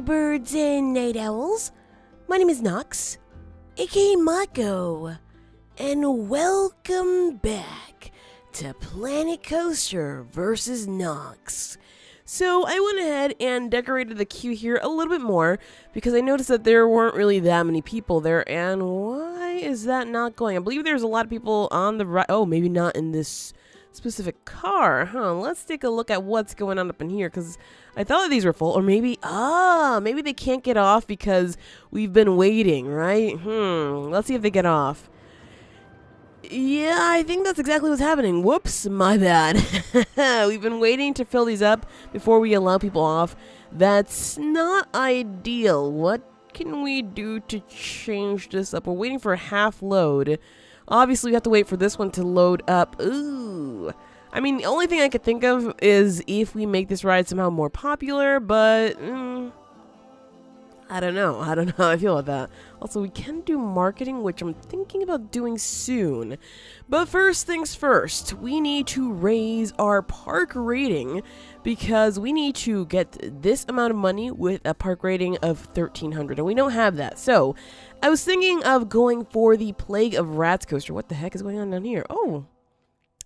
birds and night owls. My name is Nox, aka Mako, and welcome back to Planet Coaster vs. Nox. So I went ahead and decorated the queue here a little bit more because I noticed that there weren't really that many people there. And why is that not going? I believe there's a lot of people on the right. Oh, maybe not in this specific car, huh? Let's take a look at what's going on up in here because I thought these were full. Or maybe, maybe they can't get off because we've been waiting, right? Let's see if they get off. Yeah, I think that's exactly what's happening. Whoops, my bad. We've been waiting to fill these up before we allow people off. That's not ideal. What can we do to change this up? We're waiting for a half load. Obviously, we have to wait for this one to load up. Ooh. I mean, the only thing I could think of is if we make this ride somehow more popular, but I don't know. I don't know how I feel about that. Also, we can do marketing, which I'm thinking about doing soon. But first things first, we need to raise our park rating because we need to get this amount of money with a park rating of 1,300, and we don't have that. So, I was thinking of going for the Plague of Rats coaster. What the heck is going on down here? Oh,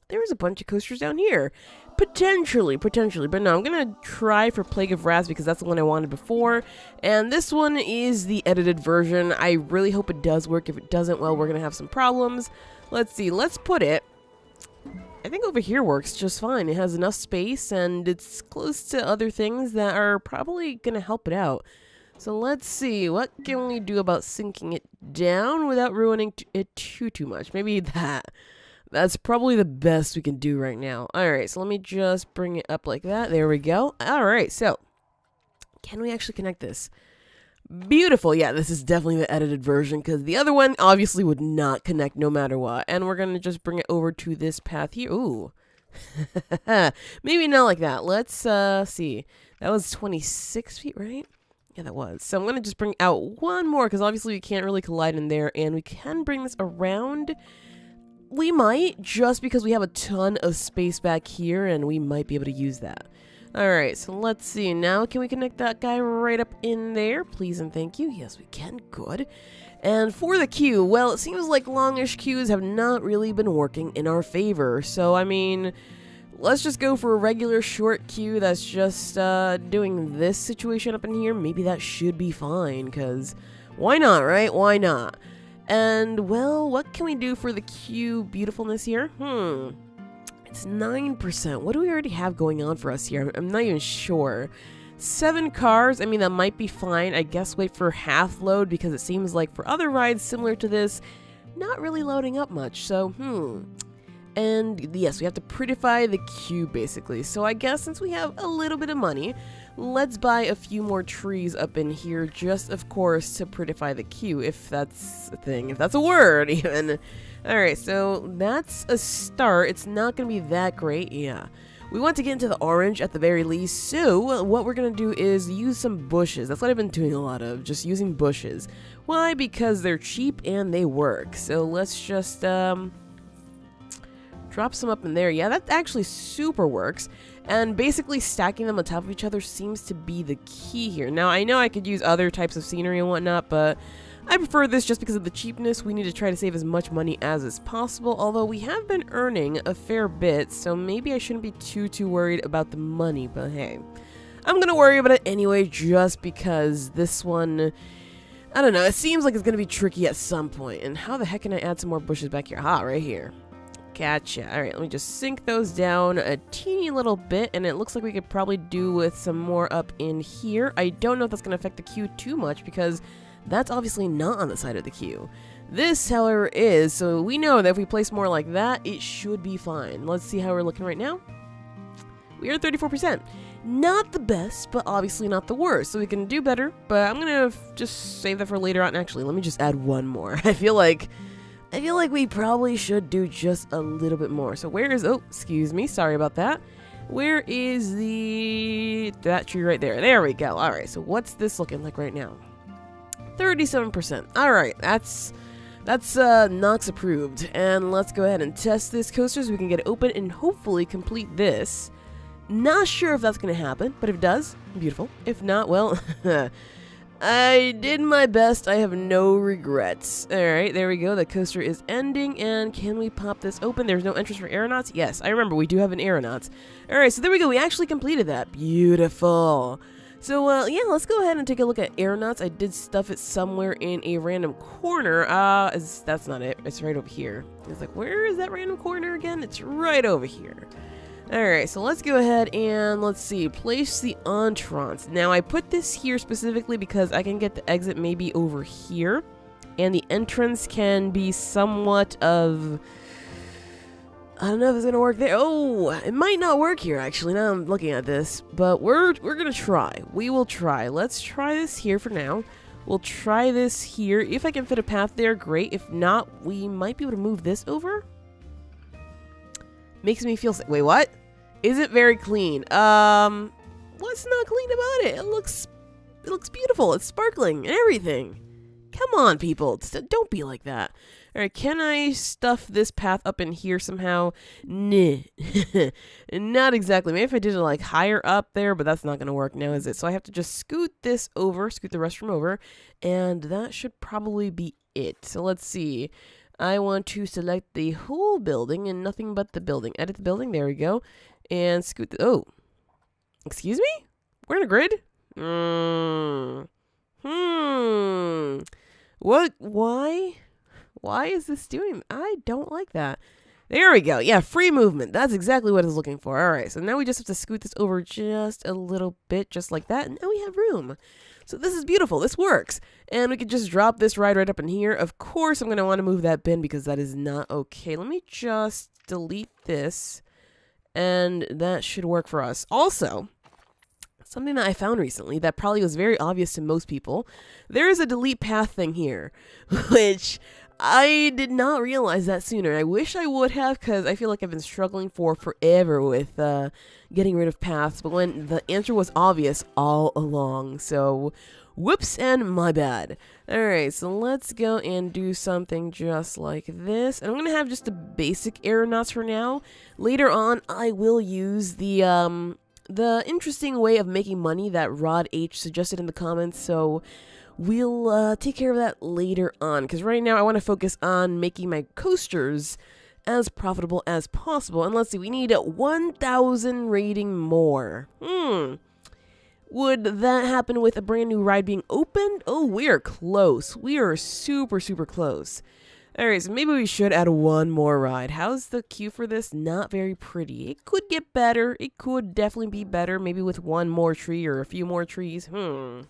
there's a bunch of coasters down here. Potentially, but no, I'm gonna try for Plague of Rats because that's the one I wanted before, and this one is the edited version. I really hope it does work. If it doesn't, well, we're gonna have some problems. Let's see, let's put it, I think over here works just fine. It has enough space, and it's close to other things that are probably gonna help it out. So let's see, what can we do about sinking it down without ruining it too much? Maybe that. That's probably the best we can do right now. Alright, so let me just bring it up like that. There we go. Alright, so can we actually connect this? Beautiful. Yeah, this is definitely the edited version because the other one obviously would not connect no matter what. And we're going to just bring it over to this path here. Ooh. Maybe not like that. Let's see. That was 26 feet, right? Yeah, that was. So I'm going to just bring out one more because obviously we can't really collide in there. And we can bring this around. We might, just because we have a ton of space back here, and we might be able to use that. Alright, so let's see. Now, can we connect that guy right up in there? Please and thank you. Yes, we can. Good. And for the queue, well, it seems like longish queues have not really been working in our favor. So, I mean, let's just go for a regular short queue that's just doing this situation up in here. Maybe that should be fine, because why not, right? Why not? And, well, what can we do for the queue beautifulness here? It's 9%. What do we already have going on for us here? I'm not even sure. 7 cars. I mean, that might be fine. I guess wait for half load because it seems like for other rides similar to this, not really loading up much. So, And, yes, we have to prettify the queue, basically. So I guess since we have a little bit of money, let's buy a few more trees up in here, just, of course, to prettify the queue, if that's a thing, if that's a word, even. Alright, so that's a start. It's not going to be that great, yeah. We want to get into the orange at the very least, so what we're going to do is use some bushes. That's what I've been doing a lot of, just using bushes. Why? Because they're cheap and they work. So let's just, drop some up in there. Yeah, that actually super works. And basically stacking them on top of each other seems to be the key here. Now, I know I could use other types of scenery and whatnot, but I prefer this just because of the cheapness. We need to try to save as much money as is possible, although we have been earning a fair bit, so maybe I shouldn't be too worried about the money, but hey. I'm going to worry about it anyway just because this one, I don't know, it seems like it's going to be tricky at some point. And how the heck can I add some more bushes back here? Ah, right here. Gotcha. Alright, let me just sink those down a teeny little bit, and it looks like we could probably do with some more up in here. I don't know if that's going to affect the queue too much, because that's obviously not on the side of the queue. This, however, is, so we know that if we place more like that, it should be fine. Let's see how we're looking right now. We are 34%. Not the best, but obviously not the worst, so we can do better, but I'm going to just save that for later on. Actually, let me just add one more. I feel like we probably should do just a little bit more. So where is, oh, excuse me, sorry about that. Where is that tree right there? There we go. All right, so what's this looking like right now? 37%. All right, that's Nox approved. And let's go ahead and test this coaster so we can get it open and hopefully complete this Not sure if that's going to happen, but if it does, beautiful. If not, well, I did my best. I have no regrets. Alright, there we go. The coaster is ending, and can we pop this open? There's no entrance for aeronauts? Yes, I remember we do have an aeronauts. Alright, so there we go. We actually completed that. Beautiful. So, yeah, let's go ahead and take a look at aeronauts. I did stuff it somewhere in a random corner. That's not it. It's right over here. It's like, where is that random corner again? It's right over here. Alright, so let's go ahead and, let's see, place the entrance. Now, I put this here specifically because I can get the exit maybe over here. And the entrance can be somewhat of... I don't know if it's going to work there. Oh, it might not work here, actually, now I'm looking at this. But we're going to try. We will try. Let's try this here for now. We'll try this here. If I can fit a path there, great. If not, we might be able to move this over. Makes me feel sick. Wait, what? Isn't very clean. What's not clean about it? It looks beautiful. It's sparkling and everything. Come on, people. Don't be like that. Alright, can I stuff this path up in here somehow? Nah. Not exactly. Maybe if I did it like higher up there, but that's not going to work now, is it? So I have to just scoot this over, scoot the restroom over, and that should probably be it. So let's see. I want to select the whole building and nothing but the building. Edit the building. There we go. And scoot the... Oh. Excuse me? We're in a grid? What? Why? Why is this doing... I don't like that. There we go. Yeah, free movement. That's exactly what I was looking for. All right, so now we just have to scoot this over just a little bit, just like that. And now we have room. So this is beautiful. This works. And we could just drop this ride right up in here. Of course, I'm going to want to move that bin because that is not okay. Let me just delete this. And that should work for us. Also, something that I found recently that probably was very obvious to most people. There is a delete path thing here, which I did not realize that sooner. I wish I would have, because I feel like I've been struggling for forever with getting rid of paths, but when the answer was obvious all along. So, whoops and my bad. Alright, so let's go and do something just like this. And I'm going to have just the basic aeronauts for now. Later on, I will use the interesting way of making money that Rod H suggested in the comments, so we'll take care of that later on, because right now I want to focus on making my coasters as profitable as possible. And let's see, we need 1,000 rating more. Would that happen with a brand new ride being opened? Oh, we are close. We are super, super close. Alright, so maybe we should add one more ride. How's the queue for this? Not very pretty. It could get better. It could definitely be better. Maybe with one more tree or a few more trees. How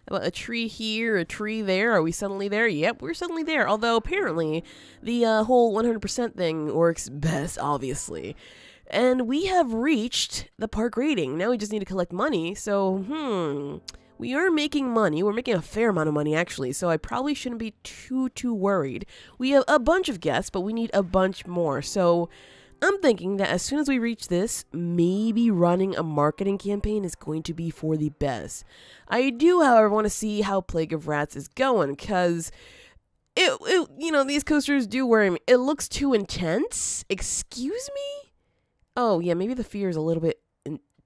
about a tree here, a tree there? Are we suddenly there? Yep, we're suddenly there. Although, apparently, the whole 100% thing works best, obviously. And we have reached the park rating. Now we just need to collect money. So, we are making money. We're making a fair amount of money, actually. So I probably shouldn't be too worried. We have a bunch of guests, but we need a bunch more. So I'm thinking that as soon as we reach this, maybe running a marketing campaign is going to be for the best. I do, however, want to see how Plague of Rats is going, because these coasters do worry me. It looks too intense. Excuse me? Oh, yeah, maybe the fear is a little bit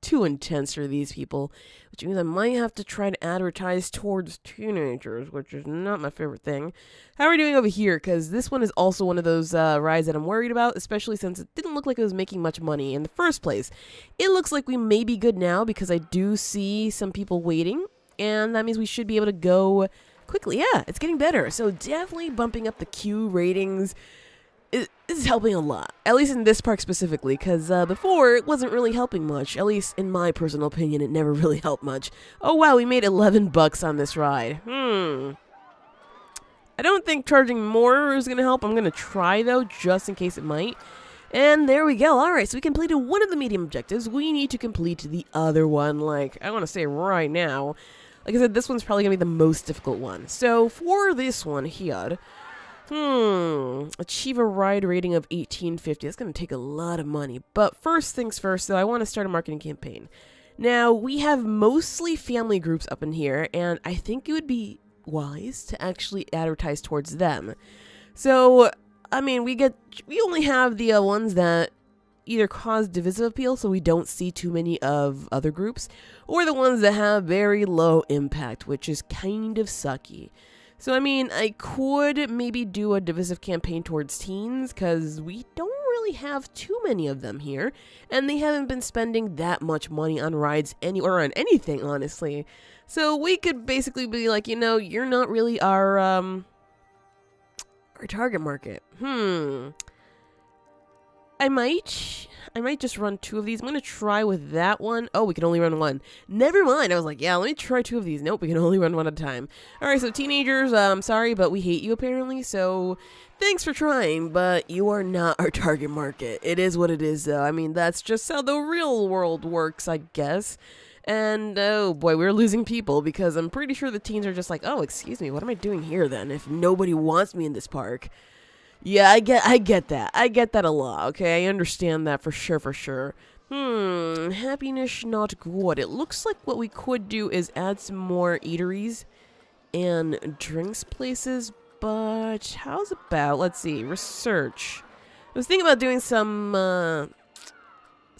too intense for these people, which means I might have to try to advertise towards teenagers, which is not my favorite thing. How are we doing over here? Because this one is also one of those rides that I'm worried about, especially since it didn't look like it was making much money in the first place. It looks like we may be good now because I do see some people waiting, and that means we should be able to go quickly. Yeah, it's getting better. So definitely bumping up the queue ratings is helping a lot, at least in this park specifically, because before it wasn't really helping much. At least in my personal opinion, it never really helped much. Oh wow, we made $11 on this ride. I don't think charging more is gonna help. I'm gonna try though, just in case it might. And there we go. Alright, so we completed one of the medium objectives. We need to complete the other one, like, I want to say right now. Like I said, this one's probably gonna be the most difficult one. So for this one here, achieve a ride rating of 1850. That's going to take a lot of money. But first things first, though, I want to start a marketing campaign. Now, we have mostly family groups up in here, and I think it would be wise to actually advertise towards them. So, I mean, we only have the ones that either cause divisive appeal so we don't see too many of other groups, or the ones that have very low impact, which is kind of sucky. So I mean, I could maybe do a divisive campaign towards teens, because we don't really have too many of them here, and they haven't been spending that much money on rides or on anything, honestly. So we could basically be like, you know, you're not really our target market. I might just run 2 of these. I'm going to try with that one. Oh, we can only run 1. Never mind. I was like, yeah, let me try 2 of these. Nope, we can only run 1 at a time. All right, so teenagers, I'm sorry, but we hate you apparently. So thanks for trying, but you are not our target market. It is what it is, though. I mean, that's just how the real world works, I guess. And, oh boy, we're losing people because I'm pretty sure the teens are just like, oh, excuse me, what am I doing here then if nobody wants me in this park? Yeah, I get that. I get that a lot, okay? I understand that for sure. Happiness not good. It looks like what we could do is add some more eateries and drinks places, but how's about, let's see, research. I was thinking about doing some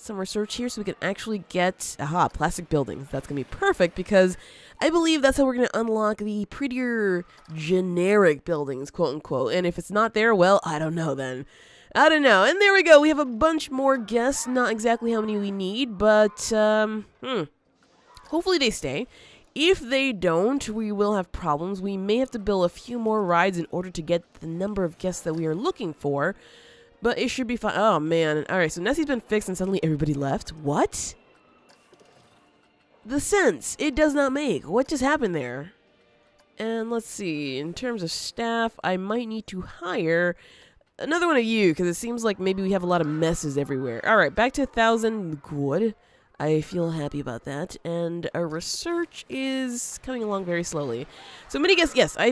research here so we can actually get, plastic buildings. That's going to be perfect because I believe that's how we're going to unlock the prettier generic buildings, quote unquote. And if it's not there, well, I don't know then. I don't know. And there we go. We have a bunch more guests. Not exactly how many we need, but hopefully they stay. If they don't, we will have problems. We may have to build a few more rides in order to get the number of guests that we are looking for. But it should be fine. Oh, man. All right, so Nessie's been fixed and suddenly everybody left. What? The sense it does not make. What just happened there? And let's see. In terms of staff, I might need to hire another one of you because it seems like maybe we have a lot of messes everywhere. All right, back to 1,000. Good. I feel happy about that. And our research is coming along very slowly. So many guests, yes, I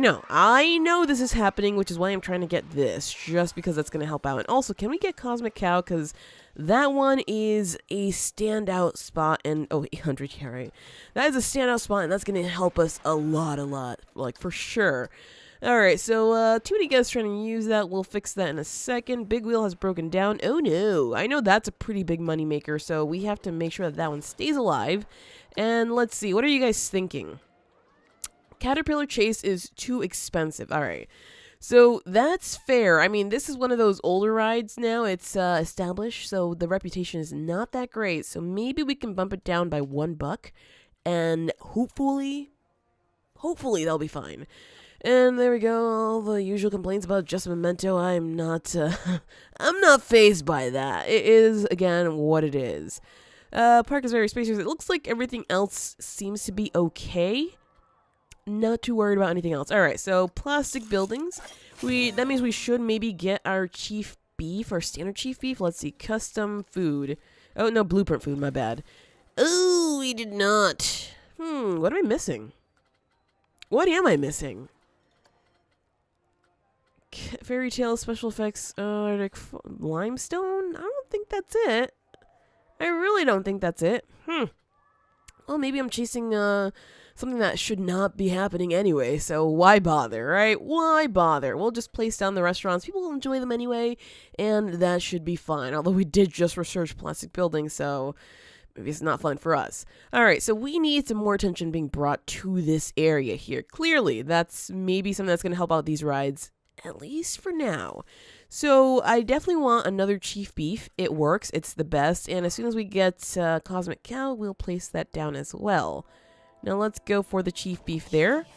know this is happening, which is why I'm trying to get this, just because that's going to help out. And also, can we get Cosmic Cow? Because that one is a standout spot. And, 800, yeah, right. That is a standout spot, and that's going to help us a lot, like, for sure. Alright, so, too many guests trying to use that. We'll fix that in a second. Big wheel has broken down. Oh no, I know that's a pretty big money maker, so we have to make sure that that one stays alive. And let's see, what are you guys thinking? Caterpillar Chase is too expensive. Alright, so that's fair. I mean, this is one of those older rides now. It's established, so the reputation is not that great. So maybe we can bump it down by $1, and hopefully that'll be fine. And there we go, all the usual complaints about just a memento. I'm not fazed by that. It is, again, what it is. Park is very spacious. It looks like everything else seems to be okay. Not too worried about anything else. Alright, so plastic buildings. That means we should maybe get our chief beef, our standard chief beef. Let's see, custom food. Oh, no, blueprint food, my bad. Oh, we did not. What am I missing? What am I missing? Fairy tale special effects, limestone? I don't think that's it. I really don't think that's it. Well, maybe I'm chasing something that should not be happening anyway, so why bother, right? Why bother? We'll just place down the restaurants. People will enjoy them anyway, and that should be fine. Although we did just research plastic buildings, so maybe it's not fun for us. Alright, so we need some more attention being brought to this area here. Clearly, that's maybe something that's going to help out these rides, at least for now. So I definitely want another chief beef. It works. It's the best. And as soon as we get Cosmic Cow, we'll place that down as well. Now let's go for the chief beef there.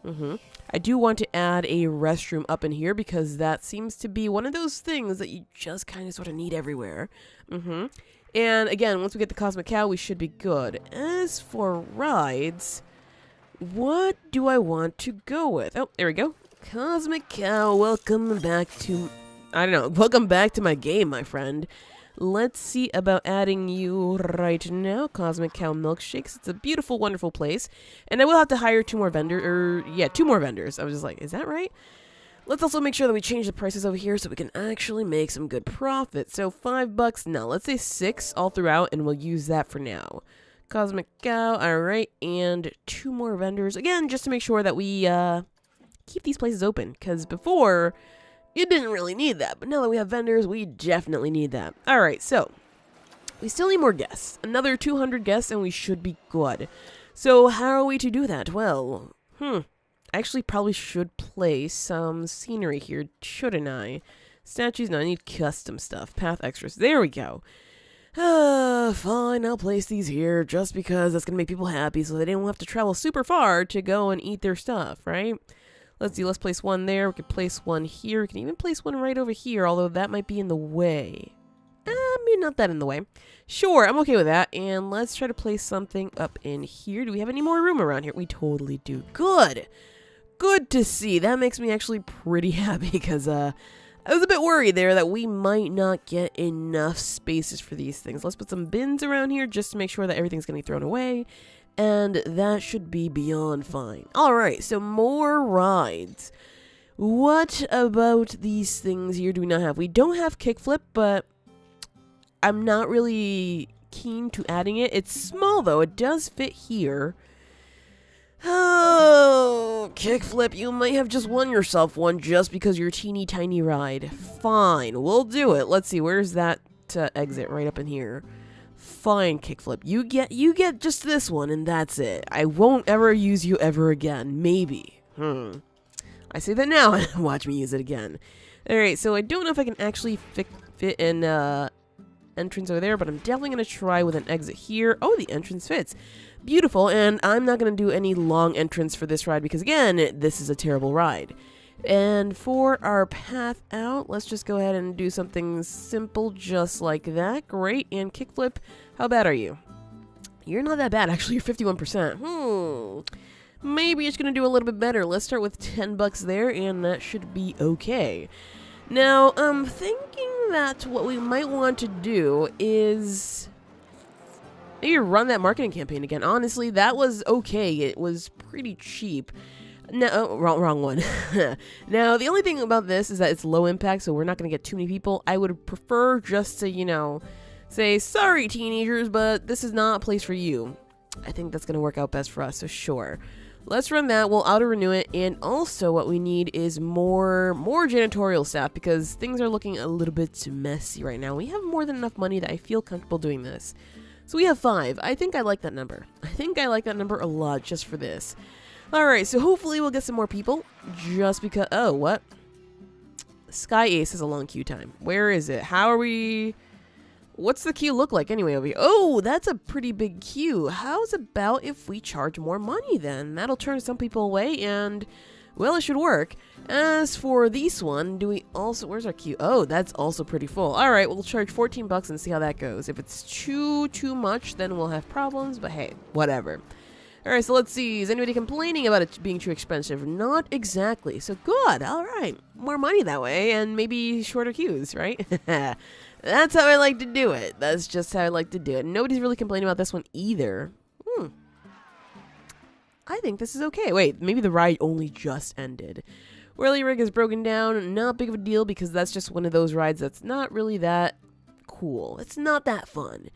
I do want to add a restroom up in here because that seems to be one of those things that you just kind of sort of need everywhere. And again, once we get the Cosmic Cow, we should be good. As for rides, what do I want to go with? Oh, there we go. Cosmic Cow, welcome back to my game, my friend. Let's see about adding you right now. Cosmic Cow Milkshakes. It's a beautiful, wonderful place. And I will have to hire 2 more vendors. Two more vendors. I was just like, is that right? Let's also make sure that we change the prices over here so we can actually make some good profit. So $5, no, let's say 6 all throughout, and we'll use that for now. Cosmic Cow, alright, and 2 more vendors. Again, just to make sure that we, keep these places open, because before, you didn't really need that, but now that we have vendors, we definitely need that. Alright, so, We still need more guests. Another 200 guests and we should be good. So how are we to do that? Well, I actually probably should place some scenery here, shouldn't I? Statues, no, I need custom stuff. Path extras, there we go. Fine, I'll place these here just because that's gonna make people happy so they don't have to travel super far to go and eat their stuff, right? Let's see, let's place one there. We could place one here. We can even place one right over here, although that might be in the way. Maybe not that in the way. Sure, I'm okay with that. And let's try to place something up in here. Do we have any more room around here? We totally do. Good. Good to see. That makes me actually pretty happy because I was a bit worried there that we might not get enough spaces for these things. Let's put some bins around here just to make sure that everything's going to be thrown away. And that should be beyond fine. Alright, so more rides. What about these things here do we not have? We don't have kickflip, but I'm not really keen to adding it. It's small though, it does fit here. Oh, kickflip, you might have just won yourself one just because you're a teeny tiny ride. Fine, we'll do it. Let's see, where's that exit? Right up in here. Fine, kickflip. You get just this one and that's it. I won't ever use you ever again. Maybe. I say that now and watch me use it again. Alright, so I don't know if I can actually fit an entrance over there, but I'm definitely going to try with an exit here. Oh, the entrance fits. Beautiful, and I'm not going to do any long entrance for this ride because, again, this is a terrible ride. And for our path out, let's just go ahead and do something simple just like that. Great, and kickflip, how bad are you? You're not that bad, actually. You're 51%. Maybe it's going to do a little bit better. Let's start with 10 bucks there, and that should be okay. Now, I'm thinking that what we might want to do is maybe run that marketing campaign again. Honestly, that was okay. It was pretty cheap. No, wrong one. Now, the only thing about this is that it's low impact, so we're not going to get too many people. I would prefer just to, you know, say, sorry, teenagers, but this is not a place for you. I think that's going to work out best for us, so sure. Let's run that, we'll auto-renew it, and also what we need is more janitorial staff because things are looking a little bit messy right now. We have more than enough money that I feel comfortable doing this. So we have 5. I think I like that number. I think I like that number a lot just for this. Alright, so hopefully we'll get some more people just because... Oh, what? Sky Ace has a long queue time. Where is it? How are we... What's the queue look like anyway over here? Oh, that's a pretty big queue. How's about if we charge more money then? That'll turn some people away and, well, it should work. As for this one, do we also... Where's our queue? Oh, that's also pretty full. Alright, we'll charge 14 bucks and see how that goes. If it's too much, then we'll have problems, but hey, whatever. Alright, so let's see. Is anybody complaining about it being too expensive? Not exactly. So good. Alright. More money that way and maybe shorter queues, right? That's how I like to do it. That's just how I like to do it. Nobody's really complaining about this one either. I think this is okay. Wait, maybe the ride only just ended. Whirly rig is broken down. Not big of a deal because that's just one of those rides that's not really that cool. It's not that fun.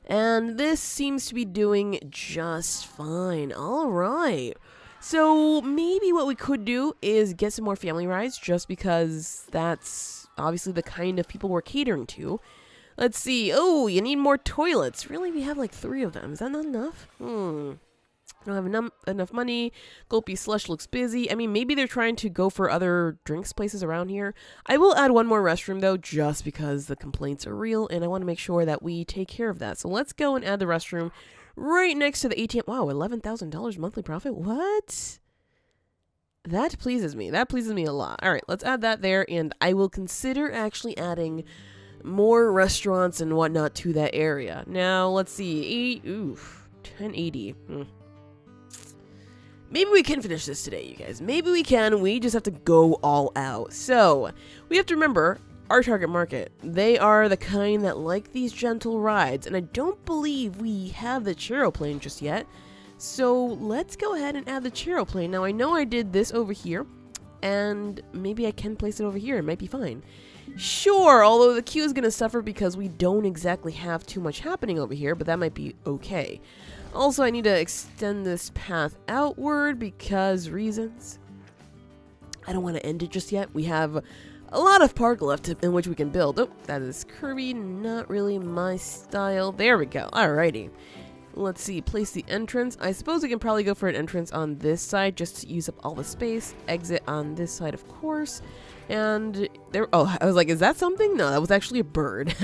And this seems to be doing just fine. Alright. So maybe what we could do is get some more family rides just because that's obviously the kind of people we're catering to. Let's see. Oh, you need more toilets. Really? We have like 3 of them. Is that not enough? I don't have enough money. Gulpy Slush looks busy. I mean, maybe they're trying to go for other drinks places around here. I will add one more restroom, though, just because the complaints are real, and I want to make sure that we take care of that. So let's go and add the restroom right next to the ATM. Wow, $11,000 monthly profit? What? That pleases me. That pleases me a lot. All right, let's add that there, and I will consider actually adding more restaurants and whatnot to that area. Now, let's see. 1080. Maybe we can finish this today, you guys. Maybe we can. We just have to go all out. So, we have to remember our target market. They are the kind that like these gentle rides, and I don't believe we have the Chairplane just yet. So, let's go ahead and add the Chairplane. Now, I know I did this over here, and maybe I can place it over here. It might be fine. Sure, although the queue is going to suffer because we don't exactly have too much happening over here, but that might be okay. Also, I need to extend this path outward because reasons. I don't want to end it just yet. We have a lot of park left in which we can build. Oh, that is curvy, not really my style. There we go. Alrighty. Let's see, place the entrance. I suppose we can probably go for an entrance on this side just to use up all the space. Exit on this side, of course. And there, oh, I was like, is that something? No, that was actually a bird.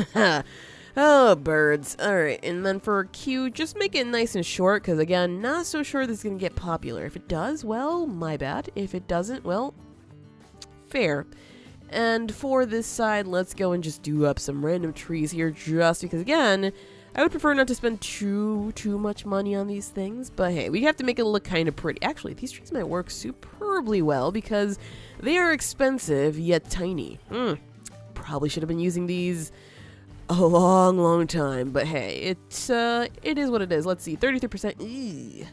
Oh, birds. Alright, and then for Q, just make it nice and short, because again, not so sure this is going to get popular. If it does, well, my bad. If it doesn't, well, fair. And for this side, let's go and just do up some random trees here, just because, again, I would prefer not to spend too much money on these things, but hey, we have to make it look kind of pretty. Actually, these trees might work superbly well, because they are expensive, yet tiny. Probably should have been using these a long time, but hey, it is what it is. Let's see, 33%.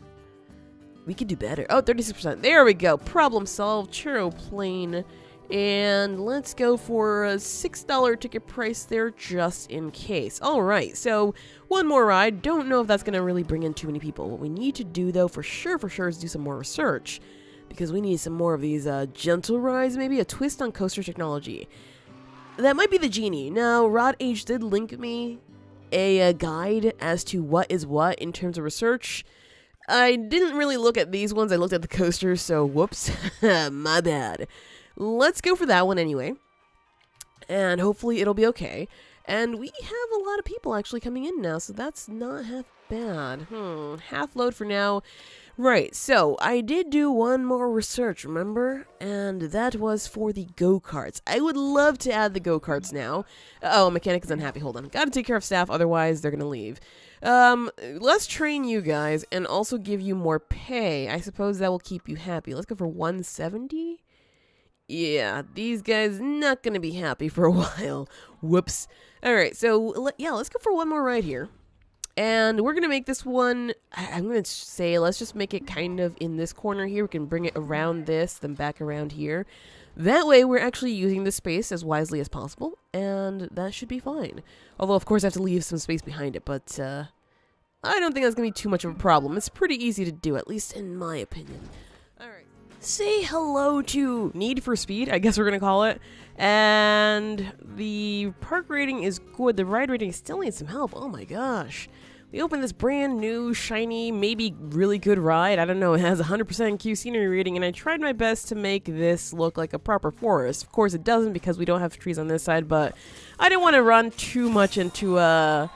We could do better. Oh, 36%. There we go. Problem solved. Churro plane. And let's go for a $6 ticket price there, just in case. All right, so one more ride. Don't know if that's going to really bring in too many people. What we need to do, though, for sure, is do some more research, because we need some more of these gentle rides, maybe a twist on coaster technology. That might be the genie. Now, Rod H did link me a guide as to what is what in terms of research. I didn't really look at these ones. I looked at the coasters, so whoops. My bad. Let's go for that one anyway. And hopefully it'll be okay. And we have a lot of people actually coming in now, so that's not half bad. Half load for now. Right, so I did do one more research, remember? And that was for the go-karts. I would love to add the go-karts now. Oh, mechanic is unhappy. Hold on. Gotta take care of staff, otherwise they're gonna leave. Let's train you guys and also give you more pay. I suppose that will keep you happy. Let's go for 170? Yeah, these guys not gonna be happy for a while. Whoops. Alright, so yeah, let's go for one more ride here. And we're going to make this one, I'm going to say, let's just make it kind of in this corner here. We can bring it around this, then back around here. That way, we're actually using the space as wisely as possible, and that should be fine. Although, of course, I have to leave some space behind it, but I don't think that's going to be too much of a problem. It's pretty easy to do, at least in my opinion. Alright. Say hello to Need for Speed, I guess we're going to call it. And the park rating is good. The ride rating still needs some help. Oh my gosh. We opened this brand new, shiny, maybe really good ride. I don't know, it has 100% Q scenery rating, and I tried my best to make this look like a proper forest. Of course, it doesn't because we don't have trees on this side, but I didn't want to run too much into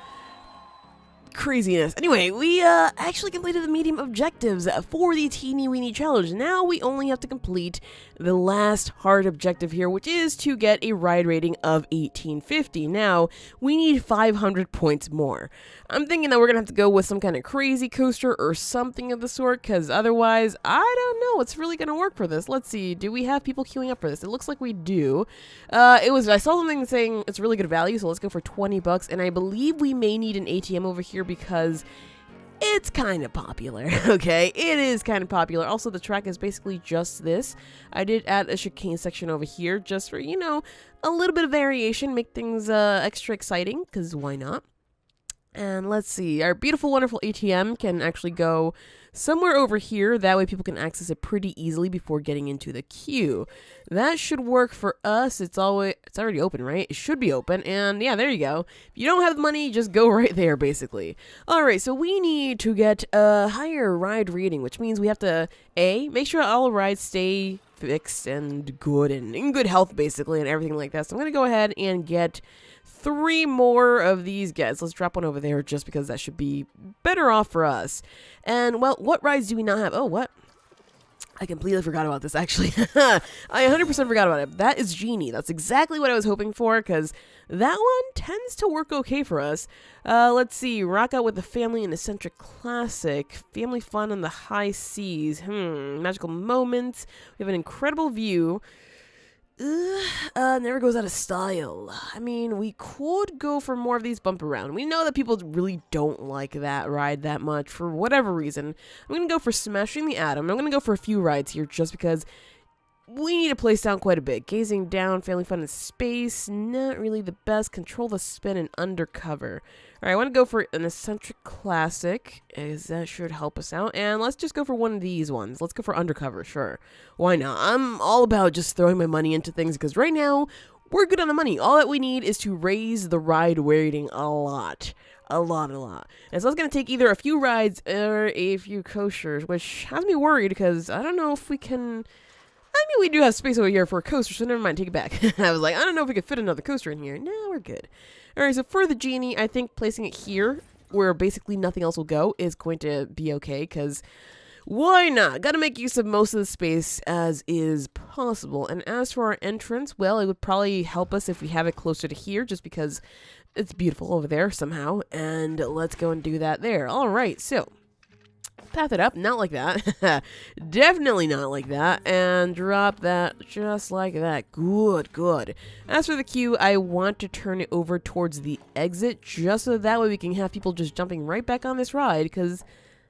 craziness. Anyway, we actually completed the medium objectives for the Teeny Weeny Challenge. Now we only have to complete the last hard objective here, which is to get a ride rating of 1850. Now, we need 500 points more. I'm thinking that we're going to have to go with some kind of crazy coaster or something of the sort, because otherwise, I don't know what's really going to work for this. Let's see, do we have people queuing up for this? It looks like we do. I saw something saying it's really good value, so let's go for 20 bucks, and I believe we may need an ATM over here because it's kind of popular, okay? It is kind of popular. Also, the track is basically just this. I did add a chicane section over here just for, you know, a little bit of variation, make things extra exciting, because why not? And let's see, our beautiful, wonderful ATM can actually go somewhere over here. That way people can access it pretty easily before getting into the queue. That should work for us. It's already open, right? It should be open. And yeah, there you go. If you don't have the money, just go right there, basically. All right, so we need to get a higher ride rating, which means we have to, A, make sure all rides stay fixed and good and in good health, basically, and everything like that. So I'm going to go ahead and get 3 more of these guys. Let's drop one over there just because that should be better off for us. And, well, what rides do we not have? Oh, what? I completely forgot about this, actually. I 100% forgot about it. That is Genie. That's exactly what I was hoping for, because that one tends to work okay for us. Let's see. Rock out with the family and eccentric classic. Family fun on the high seas. Magical moments. We have an incredible view. Never goes out of style. I mean, we could go for more of these bump around. We know that people really don't like that ride that much for whatever reason. I'm going to go for Smashing the Atom. I'm going to go for a few rides here just because we need to place down quite a bit. Gazing Down, Family Fun in Space, not really the best. Control the Spin and Undercover. Alright, I want to go for an eccentric classic, as that should help us out. And let's just go for one of these ones. Let's go for Undercover, sure. Why not? I'm all about just throwing my money into things, because right now, we're good on the money. All that we need is to raise the ride rating a lot. A lot. And so it's going to take either a few rides or a few coasters, which has me worried because I don't know if we can... I mean, we do have space over here for a coaster, so never mind, take it back. I was like, I don't know if we could fit another coaster in here. No, we're good. Alright, so for the genie, I think placing it here, where basically nothing else will go, is going to be okay, because why not? Gotta make use of most of the space as is possible. And as for our entrance, well, it would probably help us if we have it closer to here, just because it's beautiful over there somehow. And let's go and do that there. Alright, so path it up, not like that. Definitely not like that. And drop that just like that. Good. As for the queue, I want to turn it over towards the exit, just so that way we can have people just jumping right back on this ride, because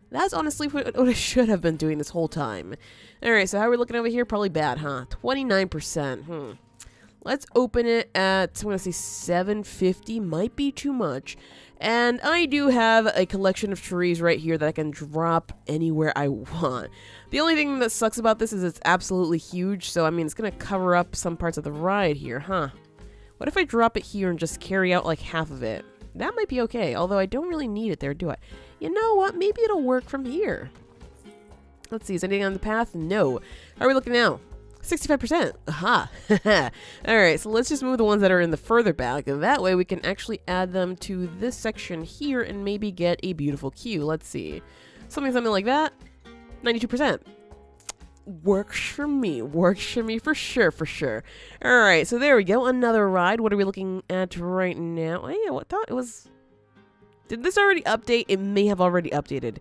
that's honestly what I should have been doing this whole time. Alright, so how are we looking over here? Probably bad, huh? 29%. Let's open it at, I'm going to say 750. Might be too much. And I do have a collection of trees right here that I can drop anywhere I want. The only thing that sucks about this is it's absolutely huge. So, I mean, it's going to cover up some parts of the ride here, huh? What if I drop it here and just carry out like half of it? That might be okay. Although I don't really need it there, do I? You know what? Maybe it'll work from here. Let's see. Is anything on the path? No. How are we looking now? 65%. Aha. Alright, so let's just move the ones that are in the further back. And that way we can actually add them to this section here and maybe get a beautiful queue. Let's see. Something like that. 92%. Works for me. Works for me for sure. Alright, so there we go. Another ride. What are we looking at right now? Oh, yeah, what thought it was... Did this already update? It may have already updated.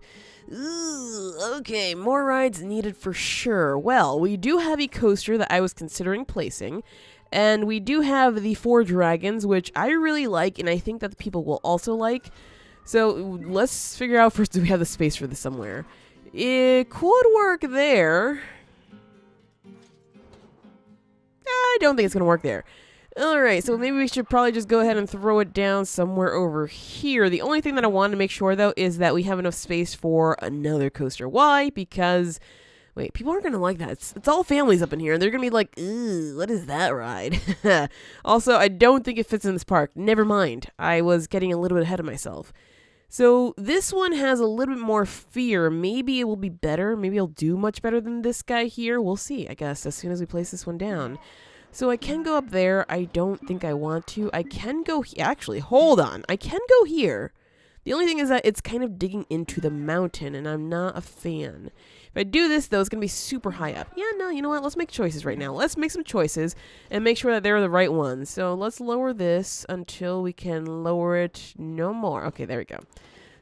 Ooh, okay, more rides needed for sure. Well, we do have a coaster that I was considering placing, and we do have the 4 dragons, which I really like, and I think that the people will also like. So let's figure out first, do we have the space for this somewhere? It could work there. I don't think it's going to work there. Alright, so maybe we should probably just go ahead and throw it down somewhere over here. The only thing that I want to make sure, though, is that we have enough space for another coaster. Why? Because, wait, people aren't going to like that. It's all families up in here, and they're going to be like, ooh, what is that ride? Also, I don't think it fits in this park. Never mind. I was getting a little bit ahead of myself. So this one has a little bit more fear. Maybe it will be better. Maybe it'll do much better than this guy here. We'll see, I guess, as soon as we place this one down. So I can go up there. I don't think I want to. I can go here. Actually, hold on. I can go here. The only thing is that it's kind of digging into the mountain, and I'm not a fan. If I do this, though, it's going to be super high up. Yeah, no, you know what? Let's make choices right now. Let's make some choices and make sure that they're the right ones. So let's lower this until we can lower it no more. Okay, there we go.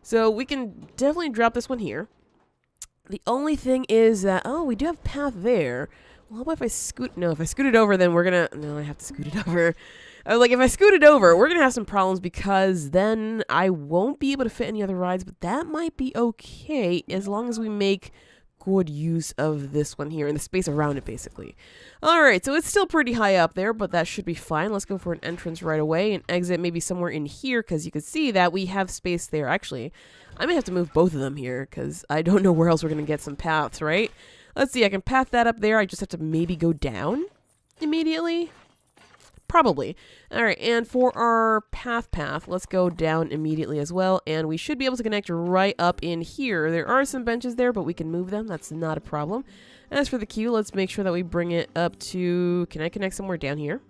So we can definitely drop this one here. The only thing is that, oh, we do have path there. Well, how about if I scoot? No, if I scoot it over, then we're gonna... No, I have to scoot it over. I was like, if I scoot it over, we're gonna have some problems because then I won't be able to fit any other rides, but that might be okay as long as we make good use of this one here and the space around it, basically. Alright, so it's still pretty high up there, but that should be fine. Let's go for an entrance right away and exit maybe somewhere in here because you can see that we have space there. Actually, I may have to move both of them here because I don't know where else we're gonna get some paths, right? Let's see, I can path that up there. I just have to maybe go down immediately. Probably. Alright, and for our path, let's go down immediately as well. And we should be able to connect right up in here. There are some benches there, but we can move them. That's not a problem. As for the queue, let's make sure that we bring it up to... Can I connect somewhere down here?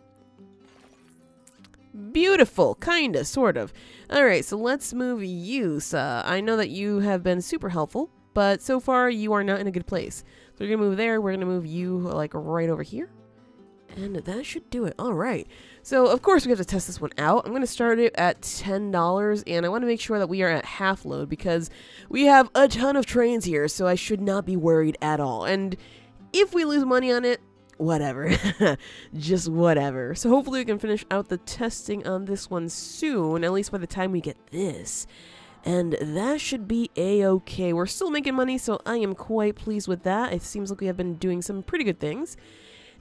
Beautiful. Kinda, sort of. Alright, so let's move you. I know that you have been super helpful, but so far you are not in a good place. So we're going to move there. We're going to move you like right over here. And that should do it. All right. So, of course, we have to test this one out. I'm going to start it at $10. And I want to make sure that we are at half load because we have a ton of trains here. So I should not be worried at all. And if we lose money on it, whatever. Just whatever. So hopefully we can finish out the testing on this one soon. At least by the time we get this. And that should be a-okay. We're still making money, so I am quite pleased with that. It seems like we have been doing some pretty good things.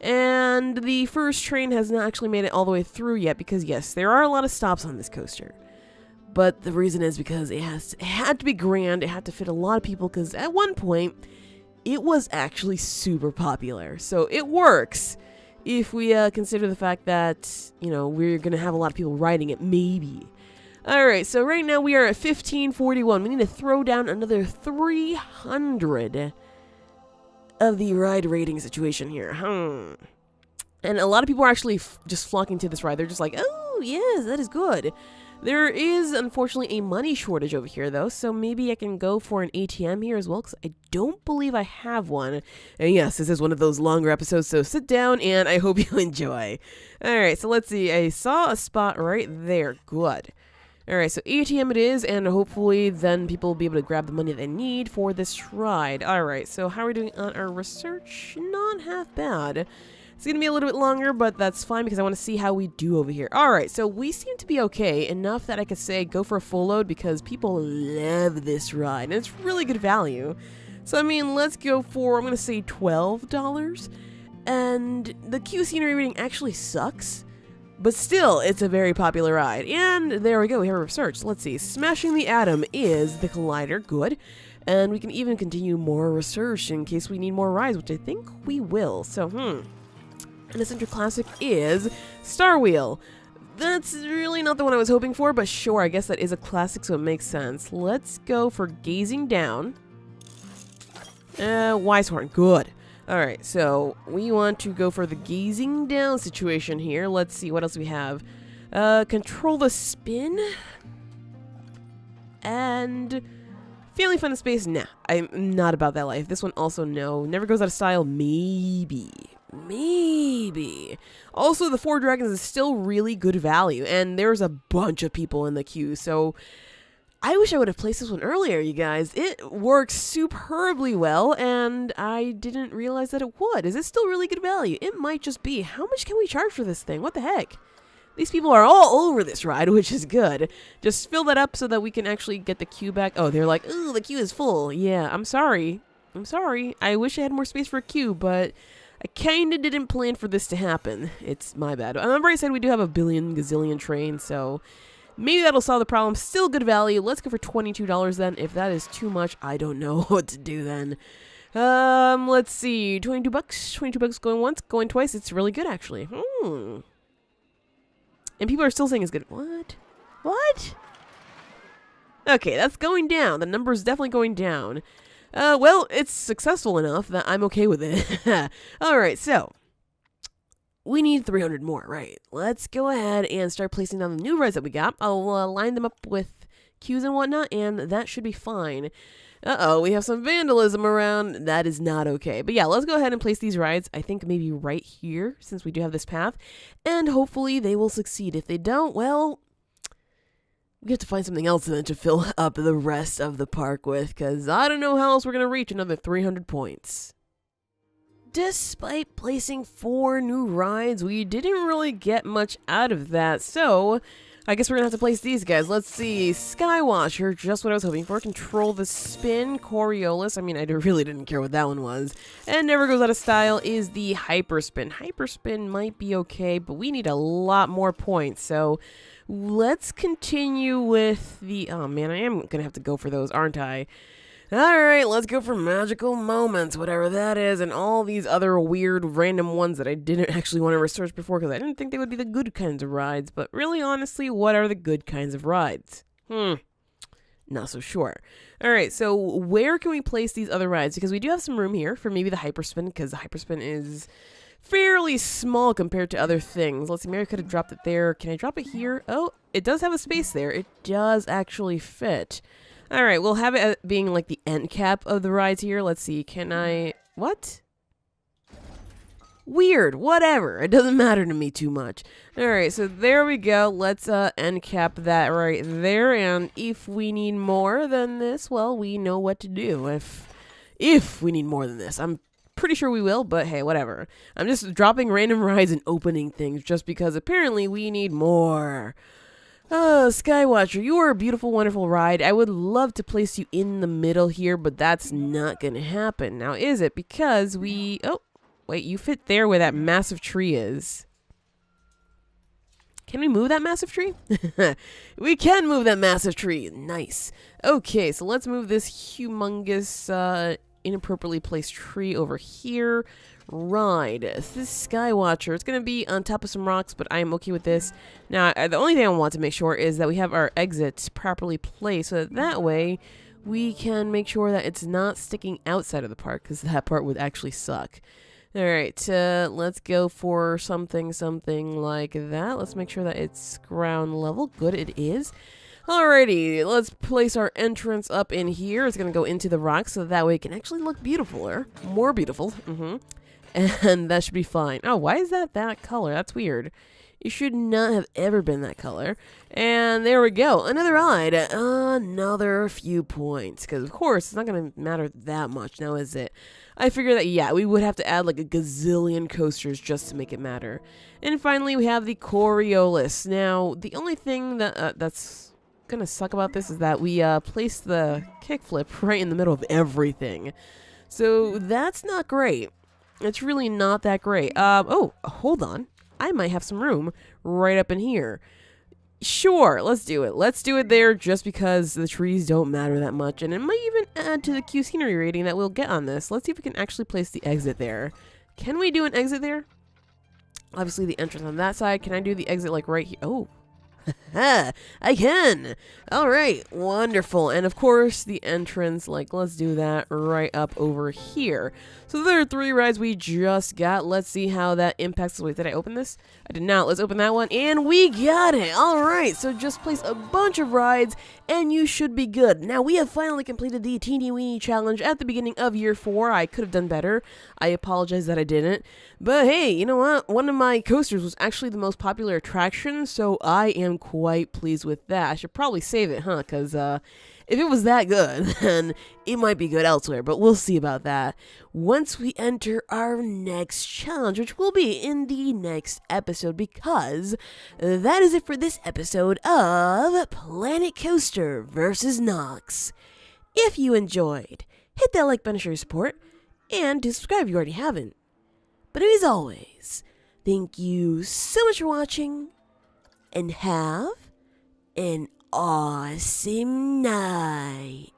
And the first train has not actually made it all the way through yet because, yes, there are a lot of stops on this coaster. But the reason is because it had to be grand. It had to fit a lot of people because at one point, it was actually super popular. So it works. if we consider the fact that, you know, we're going to have a lot of people riding it, maybe. Alright, so right now we are at 1541. We need to throw down another 300 of the ride rating situation here. And a lot of people are actually just flocking to this ride. They're just like, oh, yes, that is good. There is, unfortunately, a money shortage over here, though, so maybe I can go for an ATM here as well, because I don't believe I have one. And yes, this is one of those longer episodes, so sit down, and I hope you enjoy. Alright, so let's see. I saw a spot right there. Good. Alright, so ATM it is, and hopefully then people will be able to grab the money they need for this ride. Alright, so how are we doing on our research? Not half bad. It's going to be a little bit longer, but that's fine because I want to see how we do over here. Alright, so we seem to be okay, enough that I could say go for a full load because people love this ride, and it's really good value. So, I mean, let's go for, I'm going to say $12, and the queue scenery rating actually sucks, but still, it's a very popular ride. And there we go, we have a research. Let's see, Smashing the Atom is the collider, good. And we can even continue more research in case we need more rides, which I think we will. So, And the Center Classic is Star Wheel. That's really not the one I was hoping for, but sure, I guess that is a classic, so it makes sense. Let's go for Gazing Down. Wisehorn, good. Alright, so we want to go for the Gazing Down situation here. Let's see, what else we have? Control the Spin. And Family Fun and Space, nah. I'm not about that life. This one also, no. Never Goes Out of Style, maybe. Maybe. Also, the Four Dragons is still really good value, and there's a bunch of people in the queue, so I wish I would have placed this one earlier, you guys. It works superbly well, and I didn't realize that it would. Is it still really good value? It might just be. How much can we charge for this thing? What the heck? These people are all over this ride, which is good. Just fill that up so that we can actually get the queue back. Oh, they're like, ooh, the queue is full. Yeah, I'm sorry. I'm sorry. I wish I had more space for a queue, but I kinda didn't plan for this to happen. It's my bad. Remember I said we do have a billion gazillion trains, so maybe that'll solve the problem. Still good value. Let's go for $22 then. If that is too much, I don't know what to do then. Let's see. 22 bucks. 22 bucks going once, going twice. It's really good actually. And people are still saying it's good. What? What? Okay, that's going down. The number is definitely going down. Well, it's successful enough that I'm okay with it. Alright, so we need 300 more, right? Let's go ahead and start placing down the new rides that we got. I'll line them up with queues and whatnot, and that should be fine. Uh-oh, we have some vandalism around. That is not okay. But yeah, let's go ahead and place these rides, I think maybe right here, since we do have this path, and hopefully they will succeed. If they don't, well, we have to find something else then to fill up the rest of the park with, because I don't know how else we're going to reach another 300 points. Despite placing 4 new rides, we didn't really get much out of that, so I guess we're going to have to place these guys. Let's see, Skywatcher, just what I was hoping for. Control the Spin, Coriolis, I mean, I really didn't care what that one was. And Never Goes Out of Style is the Hyperspin. Hyperspin might be okay, but we need a lot more points, so let's continue with the, oh man, I am going to have to go for those, aren't I? Alright, let's go for Magical Moments, whatever that is, and all these other weird random ones that I didn't actually want to research before because I didn't think they would be the good kinds of rides, but really honestly, what are the good kinds of rides? Not so sure. Alright, so where can we place these other rides? Because we do have some room here for maybe the Hyperspin, because the Hyperspin is fairly small compared to other things. Let's see, maybe I could have dropped it there. Can I drop it here? Oh, it does have a space there. It does actually fit. Alright, we'll have it being like the end cap of the rides here. Let's see, can I... What? Weird, whatever. It doesn't matter to me too much. Alright, so there we go. Let's end cap that right there. And if we need more than this, well, we know what to do. If we need more than this. I'm pretty sure we will, but hey, whatever. I'm just dropping random rides and opening things just because apparently we need more. Oh, Skywatcher, you are a beautiful, wonderful ride. I would love to place you in the middle here, but that's not going to happen. Now, is it? Because we... Oh, wait, you fit there where that massive tree is. Can we move that massive tree? We can move that massive tree. Nice. Okay, so let's move this humongous inappropriately placed tree over here. Right, this Skywatcher, it's going to be on top of some rocks, but I am okay with this. Now, the only thing I want to make sure is that we have our exits properly placed, so that way we can make sure that it's not sticking outside of the park, because that part would actually suck. Alright, let's go for something like that. Let's make sure that it's ground level. Good, it is. Alrighty, let's place our entrance up in here. It's going to go into the rocks, so that way it can actually look beautifuler. More beautiful. And that should be fine. Oh, why is that color? That's weird. It should not have ever been that color. And there we go. Another ride. Another few points. Because, of course, it's not going to matter that much now, is it? I figure that, yeah, we would have to add like a gazillion coasters just to make it matter. And finally, we have the Coriolis. Now, the only thing that's going to suck about this is that we placed the kickflip right in the middle of everything. So that's not great. It's really not that great. Oh, hold on. I might have some room right up in here. Sure, let's do it. Let's do it there just because the trees don't matter that much. And it might even add to the Q scenery rating that we'll get on this. Let's see if we can actually place the exit there. Can we do an exit there? Obviously the entrance on that side. Can I do the exit like right here? Oh. I can. All right, wonderful. And of course the entrance, like let's do that right up over here. So there are 3 rides we just got. Let's see how that impacts. Wait, did I open this? I did not. Let's open that one, and we got it. All right, so just place a bunch of rides and you should be good. Now we have finally completed the Teeny Weeny challenge at the beginning of year 4. I could have done better. I apologize that I didn't, but hey, you know what, one of my coasters was actually the most popular attraction, so I am quite pleased with that. I should probably save it, huh? Because if it was that good, then it might be good elsewhere, but we'll see about that once we enter our next challenge, which will be in the next episode, because that is it for this episode of Planet Coaster vs. Nox. If you enjoyed, hit that like button to show your support, and subscribe if you already haven't. But as always, thank you so much for watching, and have an awesome night.